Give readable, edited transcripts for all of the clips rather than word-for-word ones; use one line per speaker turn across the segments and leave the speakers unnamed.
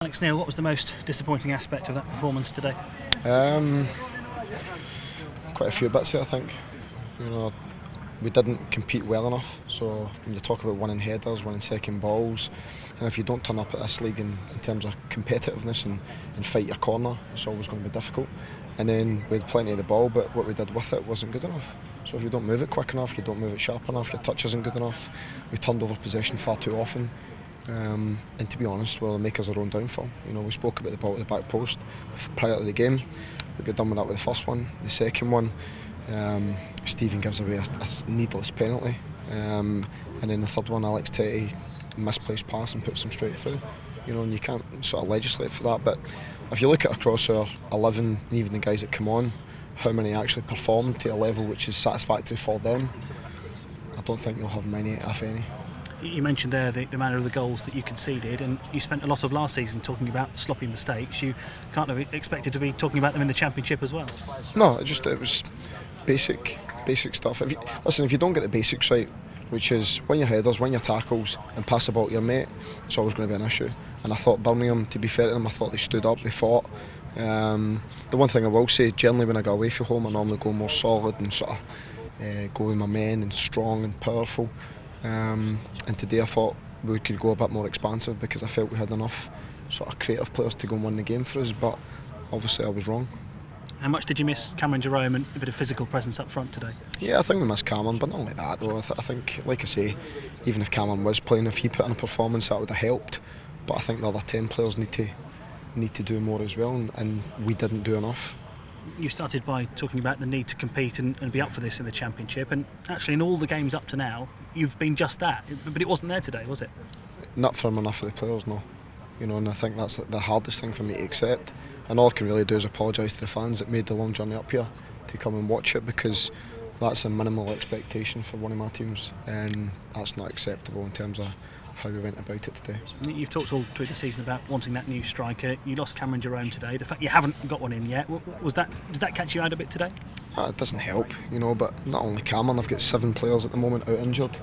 Alex Neil, what was the most disappointing aspect of that performance today?
Quite a few bits there, I think. We didn't compete well enough. So when you talk about winning headers, winning second balls, and if you don't turn up at this league in terms of competitiveness and fight your corner, it's always going to be difficult. And then we had plenty of the ball, but what we did with it wasn't good enough. So if you don't move it quick enough, you don't move it sharp enough, your touch isn't good enough. We turned over possession far too often. And to be honest, we're the makers of our own downfall. We spoke about the ball at the back post prior to the game. We got done with that with the first one. The second one, Stephen gives away a needless penalty. And then the third one, Alex Tetty misplaced pass and puts them straight through. And you can't sort of legislate for that. But if you look at across our 11, and even the guys that come on, how many actually performed to a level which is satisfactory for them, I don't think you'll have many, if any.
You mentioned there the manner of the goals that you conceded, and you spent a lot of last season talking about sloppy mistakes. You can't have expected to be talking about them in the Championship as well.
No, it was basic stuff. If you don't get the basics right, which is win your headers, win your tackles and pass the ball to your mate, it's always going to be an issue. And I thought Birmingham, to be fair to them, I thought they stood up, they fought. The one thing I will say, generally when I go away from home, I normally go more solid and sort of go with my men and strong and powerful. And today I thought we could go a bit more expansive because I felt we had enough sort of creative players to go and win the game for us, but obviously I was wrong.
How much did you miss Cameron Jerome and a bit of physical presence up front today?
Yeah, I think we missed Cameron, but not only that though. I think, like I say, even if Cameron was playing, if he put in a performance, that would have helped. But I think the other 10 players need to do more as well, and we didn't do enough.
You started by talking about the need to compete and be up for this in the Championship, and actually in all the games up to now you've been just that, but it wasn't there today, was it?
Not from enough of the players, no. And I think that's the hardest thing for me to accept, and all I can really do is apologise to the fans that made the long journey up here to come and watch it, because that's a minimal expectation for one of my teams, and that's not acceptable in terms of how we went about it today.
You've talked all through the season about wanting that new striker. You lost Cameron Jerome today. The fact you haven't got one in yet, did that catch you out a bit today?
It doesn't help, but not only Cameron, I've got 7 players at the moment out injured,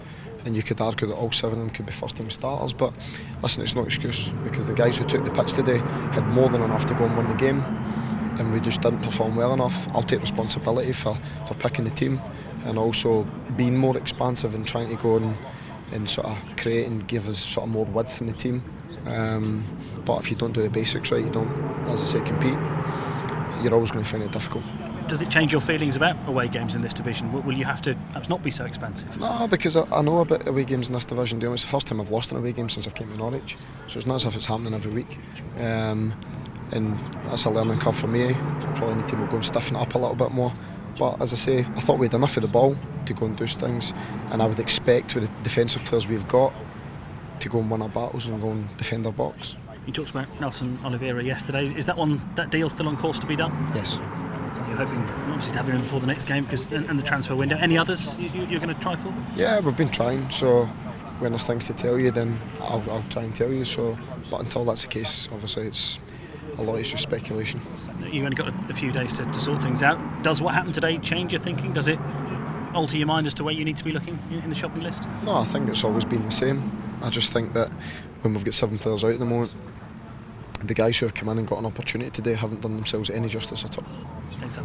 and you could argue that all 7 of them could be first team starters, but listen, it's no excuse, because the guys who took the pitch today had more than enough to go and win the game, and we just didn't perform well enough. I'll take responsibility for picking the team and also being more expansive and trying to go and sort of create and give us sort of more width in the team. But if you don't do the basics right, you don't, as I say, compete, you're always going to find it difficult.
Does it change your feelings about away games in this division? Will you have to perhaps not be so expansive?
No, because I know about away games in this division. It's the first time I've lost an away game since I came to Norwich, so it's not as if it's happening every week. And that's a learning curve for me. I probably need to go and stiffen it up a little bit more. But as I say, I thought we had enough of the ball to go and do things, and I would expect with the defensive players we've got to go and win our battles and go and defend our box.
You talked about Nelson Oliveira yesterday. Is that deal still on course to be done?
Yes.
You're hoping obviously to have him in before the next game and the transfer window. Any others you're going to try for?
Yeah, we've been trying. So when there's things to tell you, then I'll try and tell you. So, but until that's the case, obviously it's just speculation.
You've only got a few days to sort things out. Does what happened today change your thinking? Does it alter your mind as to where you need to be looking in the shopping list?
No, I think it's always been the same. I just think that when we've got 7 players out at the moment, the guys who have come in and got an opportunity today haven't done themselves any justice at all.
Thanks, Alex.